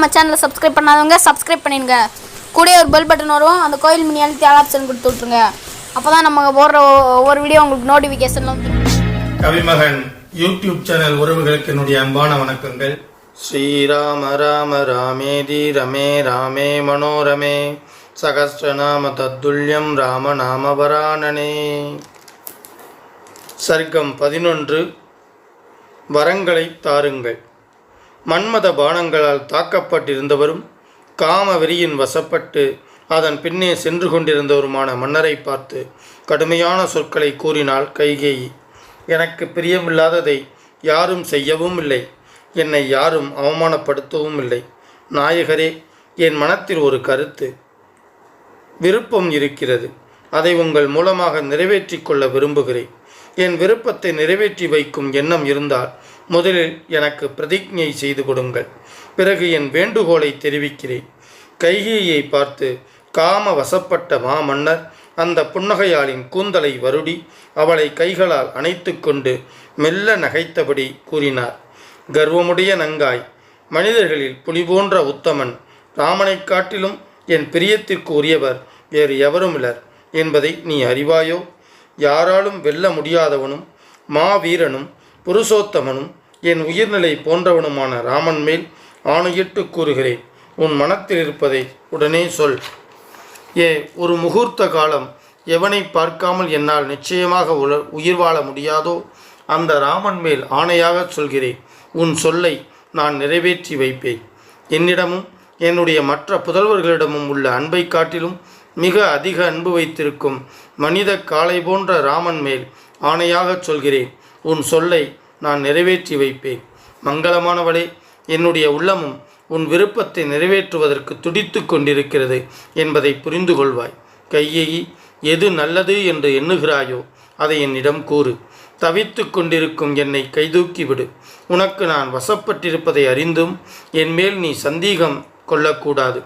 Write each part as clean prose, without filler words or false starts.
நம்ம சேனலை சப்ஸ்கிரைப் பண்ணாதவங்க சப்ஸ்கிரைப் பண்ணிடுங்க. கூட ஒரு பெல் பட்டன் வரும், அந்த கோயில் மணி அழுத்தி ஆல் ஆப்ஷன் கொடுத்து விட்ருங்க. அப்போ தான் நம்ம போடுற ஒவ்வொரு வீடியோ உங்களுக்கு நோட்டிஃபிகேஷன் வந்து. கவிமகன் யூடியூப் சேனல் உறவுகளுக்கு என்னுடைய அன்பான வணக்கங்கள். ஸ்ரீராம ராம ராமேதி ரமே ராமே மனோரமே சகஸ்ரநாம தத்துல்யம் ராம நாம வரானனே. சர்க்கம் 11. வரங்களை தாருங்கள். மன்மத பானங்களால் தாக்கப்பட்டிருந்தவரும் காம வெறியின் வசப்பட்டு அதன் பின்னே சென்று கொண்டிருந்தவருமான மன்னரை பார்த்து கடுமையான சொற்களை கூறினாள் கைகேயி. எனக்கு பிரியமில்லாததை யாரும் செய்யவும் இல்லை, என்னை யாரும் அவமானப்படுத்தவும் இல்லை. நாயகரே, என் மனத்தில் ஒரு கருத்து, விருப்பம் இருக்கிறது. அதை உங்கள் மூலமாக நிறைவேற்றி கொள்ள விரும்புகிறேன். என் விருப்பத்தை நிறைவேற்றி வைக்கும் எண்ணம் இருந்தால் முதலில் எனக்கு பிரதிஜ்ஞை செய்து கொடுங்கள். பிறகு என் வேண்டுகோளை தெரிவிக்கிறேன். கைகேயியை பார்த்து காம வசப்பட்ட மாமன்னர் அந்த புன்னகையாளின் கூந்தலை வருடி அவளை கைகளால் அணைத்து கொண்டு மெல்ல நகைத்தபடி கூறினார். கர்வமுடைய நங்காய், மனிதர்களில் புலி போன்ற உத்தமன், ராமனைக் காட்டிலும் என் பிரியத்திற்கு உரியவர் வேறு எவரும் இலர் என்பதை நீ அறிவாயோ? யாராலும் வெல்ல முடியாதவனும் மாவீரனும் புருஷோத்தமனும் என் உயிர்நிலை போன்றவனுமான ராமன் மேல் ஆணையிட்டு கூறுகிறேன். உன் மனத்தில் இருப்பதை உடனே சொல். ஒரு முகூர்த்த காலம் எவனை பார்க்காமல் என்னால் நிச்சயமாக உயிர் வாழ முடியாதோ அந்த ராமன் மேல் ஆணையாக சொல்கிறேன். உன் சொல்லை நான் நிறைவேற்றி வைப்பேன். என்னிடமும் என்னுடைய மற்ற புதல்வர்களிடமும் உள்ள அன்பை காட்டிலும் மிக அதிக அன்பு வைத்திருக்கும் மனித காளை போன்ற ராமன் மேல் ஆணையாக சொல்கிறேன். உன் சொல்லை நான் நிறைவேற்றி வைப்பேன். மங்களமானவளே, என்னுடைய உள்ளமும் உன் விருப்பத்தை நிறைவேற்றுவதற்கு துடித்து கொண்டிருக்கிறது என்பதை புரிந்து கொள்வாய். கைகேயி, எது நல்லது என்று எண்ணுகிறாயோ அதை என்னிடம் கூறு. தவித்து கொண்டிருக்கும் என்னை கைதூக்கிவிடு. உனக்கு நான் வசப்பட்டிருப்பதை அறிந்தும் என்மேல் நீ சந்தேகம் கொள்ளக்கூடாது.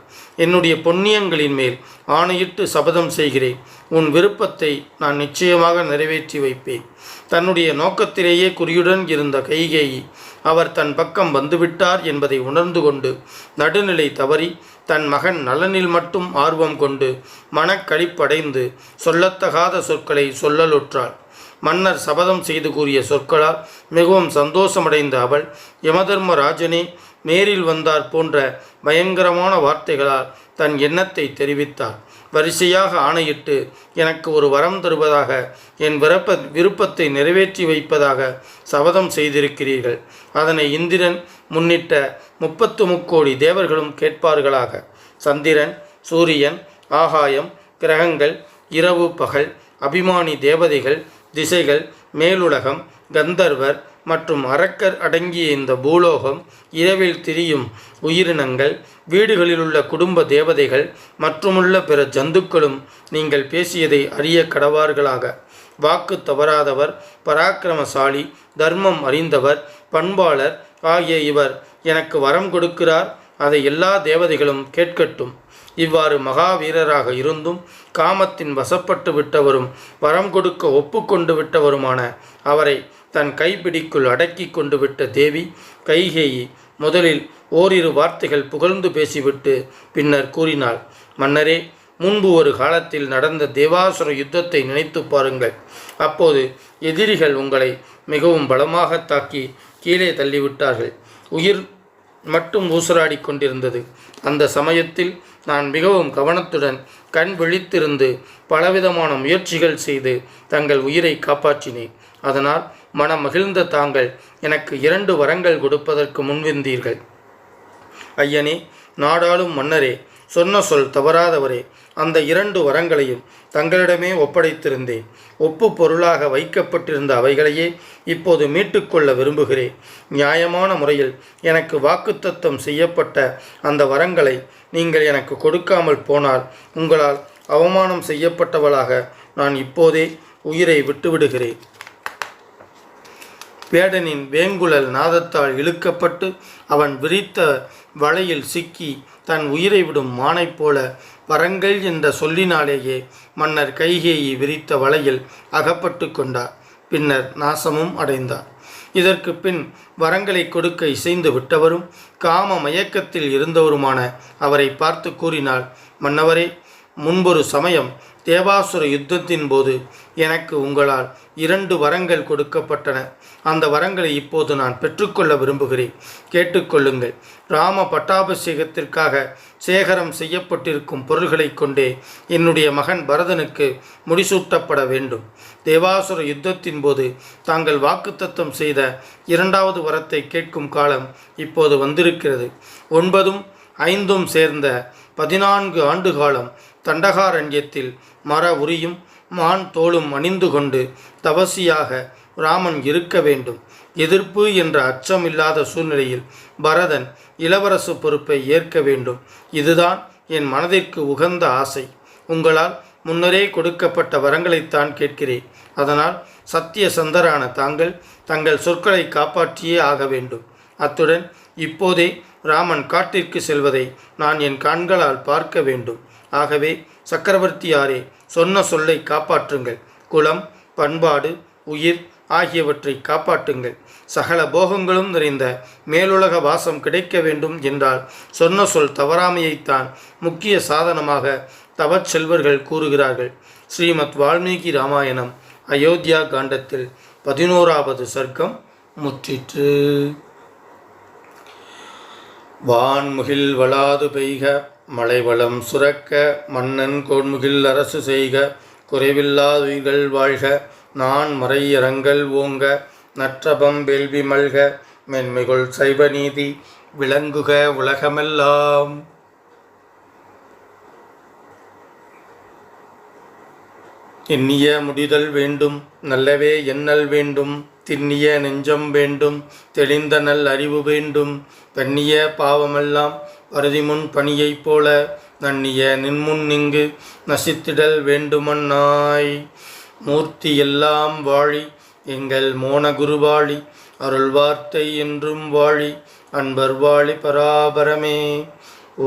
என்னுடைய பொன்னியங்களின் மேல் ஆணையிட்டு சபதம் செய்கிறேன். உன் விருப்பத்தை நான் நிச்சயமாக நிறைவேற்றி வைப்பேன். தன்னுடைய நோக்கத்திலேயே குறியுடன் இருந்த கைகேயி அவர் தன் பக்கம் வந்துவிட்டார் என்பதை உணர்ந்து கொண்டு நடுநிலை தவறி தன் மகன் நலனில் மட்டும் ஆர்வம் கொண்டு மனக்களிப்படைந்து சொல்லத்தகாத சொற்களை சொல்லலுற்றாள். மன்னர் சபதம் செய்து கூறிய சொற்களால் மிகவும் சந்தோஷமடைந்த அவள் யமதர்மராஜனே நேரில் வந்தார் போன்ற பயங்கரமான வார்த்தைகளால் தன் எண்ணத்தை தெரிவித்தார். வரிசையாக ஆணையிட்டு எனக்கு ஒரு வரம் தருவதாக, என் விருப்பத்தை நிறைவேற்றி வைப்பதாக சபதம் செய்திருக்கிறீர்கள். அதனை இந்திரன் முன்னிட்ட 33 கோடி தேவர்களும் கேட்பார்களாக. சந்திரன், சூரியன், ஆகாயம், கிரகங்கள், இரவு பகல், அபிமானி தேவதைகள், திசைகள், மேலுலகம், கந்தர்வர் மற்றும் அரக்கர் அடங்கிய இந்த பூலோகம், இரவில் திரியும் உயிரினங்கள், வீடுகளிலுள்ள குடும்ப தேவதைகள் மற்றுமுள்ள பிற ஜந்துக்களும் நீங்கள் பேசியதை அறிய கடவார்களாக. வாக்கு தவறாதவர், பராக்கிரமசாலி, தர்மம் அறிந்தவர், பண்பாளர் ஆகிய இவர் எனக்கு வரம் கொடுக்கிறார். அதை எல்லா தேவதைகளும் கேட்கட்டும். இவ்வாறு மகாவீரராக இருந்தும் காமத்தின் வசப்பட்டு விட்டவரும் வரம் கொடுக்க ஒப்புக்கொண்டு விட்டவருமான அவரை தன் கைப்பிடிக்குள் அடக்கி கொண்டு விட்ட தேவி கைகேயி முதலில் ஓரிரு வார்த்தைகள் புகழ்ந்து பேசிவிட்டு பின்னர் கூறினாள். மன்னரே, முன்பு ஒரு காலத்தில் நடந்த தேவாசுர யுத்தத்தை நினைத்து பாருங்கள். அப்போது எதிரிகள் உங்களை மிகவும் பலமாக தாக்கி கீழே தள்ளிவிட்டார்கள். உயிர் மட்டும் ஊசலாடி கொண்டிருந்தது. அந்த சமயத்தில் நான் மிகவும் கவனத்துடன் கண் விழித்திருந்து பலவிதமான முயற்சிகள் செய்து தங்கள் உயிரை காப்பாற்றினேன். அதனால் மனம் மகிழ்ந்த தாங்கள் எனக்கு 2 வரங்கள் கொடுப்பதற்கு முன்வந்தீர்கள். ஐயனே, நாடாளும் மன்னரே, சொன்ன சொல் தவறாதவரே, அந்த 2 வரங்களையும் தங்களிடமே ஒப்படைத்திருந்தேன். ஒப்பு பொருளாக வைக்கப்பட்டிருந்த அவைகளையே இப்போது மீட்டுக்கொள்ள விரும்புகிறேன். நியாயமான முறையில் எனக்கு வாக்குத்தத்தம் செய்யப்பட்ட அந்த வரங்களை நீங்கள் எனக்கு கொடுக்காமல் போனால் உங்களால் அவமானம் செய்யப்பட்டவளாக நான் இப்போதே உயிரை விட்டுவிடுகிறேன். வேடனின் வேங்குழல் நாதத்தால் இழுக்கப்பட்டு அவன் விரித்த வலையில் சிக்கி தன் உயிரை விடும் மானைப் போல வரங்கள் என்ற சொல்லினாலேயே மன்னர் கைகேயி விரித்த வலையில் அகப்பட்டு கொண்டார். பின்னர் நாசமும் அடைந்தார். இதற்கு பின் வரங்களை கொடுக்க இசைந்து விட்டவரும் காம மயக்கத்தில் இருந்தவருமான அவரை பார்த்து கூறினாள், மன்னவரே, முன்பொரு சமயம் தேவாசுர யுத்தத்தின் போது எனக்கு உங்களால் 2 வரங்கள் கொடுக்கப்பட்டன. அந்த வரங்களை இப்போது நான் பெற்றுக்கொள்ள விரும்புகிறேன். கேட்டுக்கொள்ளுங்கள். ராம பட்டாபிஷேகத்திற்காக சேகரம் செய்யப்பட்டிருக்கும் பொருள்களை கொண்டே என்னுடைய மகன் பரதனுக்கு முடிசூட்டப்பட வேண்டும். தேவாசுர யுத்தத்தின் போது தாங்கள் வாக்குத்தத்தம் செய்த 2வது வரத்தை கேட்கும் காலம் இப்போது வந்திருக்கிறது. 9ம் 5ம் சேர்ந்த 14 ஆண்டு காலம் தண்டகாரண்யத்தில் மர உரியும் மான் தோளும் அணிந்து கொண்டு தவசியாக ராமன் இருக்க வேண்டும். எதிர்ப்பு என்ற அச்சமில்லாத சூழ்நிலையில் பரதன் இளவரசு பொறுப்பை ஏற்க வேண்டும். இதுதான் என் மனதிற்கு உகந்த ஆசை. உங்களால் முன்னரே கொடுக்கப்பட்ட வரங்களைத்தான் கேட்கிறேன். அதனால் சத்திய சந்தரான தாங்கள் தங்கள் சொற்களை காப்பாற்றியே ஆக வேண்டும். அத்துடன் இப்போதே ராமன் காட்டிற்கு செல்வதை நான் என் கண்களால் பார்க்க வேண்டும். ஆகவே சக்கரவர்த்தியாரே, சொன்ன சொல்லை காப்பாற்றுங்கள். குலம், பண்பாடு, உயிர் ஆகியவற்றை காப்பாற்றுங்கள். சகல போகங்களும் நிறைந்த மேலுலக வாசம் கிடைக்க வேண்டும் என்றால் சொன்ன சொல் தவறாமையைத்தான் முக்கிய சாதனமாக தவச்செல்வர்கள் கூறுகிறார்கள். ஸ்ரீமத் வால்மீகி ராமாயணம் அயோத்தியா காண்டத்தில் 11வது சர்க்கம் முற்றிற்று. வான்முகில் வளாது பெய்க, மலைவளம் சுரக்க, மன்னன் கோன்முகில் அரசு செய்க, குறைவில்லாதுயிர்கள் வாழ்க, நான் மறையரங்கள் ஓங்க, நற்றபம் வேள்வி மல்க, மென்மைகொள் சைவ நீதி விளங்குக உலகமெல்லாம். எண்ணிய முடிதல் வேண்டும், நல்லவே எண்ணல் வேண்டும், திண்ணிய நெஞ்சம் வேண்டும், தெளிந்த நல் அறிவு வேண்டும், பெண்ணிய பாவமெல்லாம் பருதிமுன் பணியைப் போல நன்னிய நின்முன் இங்கு நசித்திடல் வேண்டுமன்னாய். மூர்த்தி எல்லாம் வாழி, எங்கள் மோனகுருவாழி, அருள் வார்த்தை என்றும் வாழி, அன்பர் வாழி பராபரமே.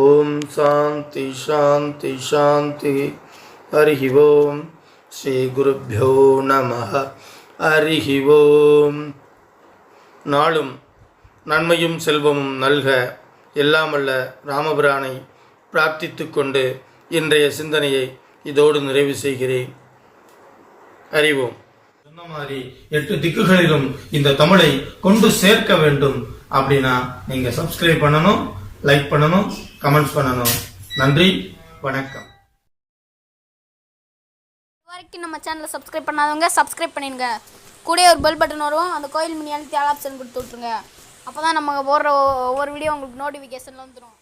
ஓம் சாந்தி சாந்தி சாந்தி. ஹரிஹி ஓம். ஸ்ரீ குருப்யோ நமஹ. ஹரிஹி ஓம். நாளும் நன்மையும் செல்வமும் நல்க எல்லாமல்ல ராமபிரானை பிரார்த்தித்து கொண்டு இன்றைய சிந்தனையை இதோடு நிறைவு செய்கிறேன். அறிவோம். சொன்ன மாதிரி 8 திக்குகளிலும் இந்த தமிழை கொண்டு சேர்க்க வேண்டும் அப்படின்னா நீங்க சப்ஸ்கிரைப் பண்ணணும், லைக் பண்ணணும், கமெண்ட்ஸ் பண்ணணும். நன்றி, வணக்கம். இதுவரைக்கும் நம்ம சேனலை சப்ஸ்கிரைப் பண்ணாதவங்க சப்ஸ்கிரைப் பண்ணிடுங்க. கூடவே ஒரு பெல் பட்டன் வரும், அந்த கோயில் மணி அழுத்தி ஆல் ஆப்ஷன் கொடுத்து விட்ருங்க. அப்போ தான் நம்ம போடுற ஒவ்வொரு வீடியோ உங்களுக்கு நோட்டிஃபிகேஷனில் வந்துடும்.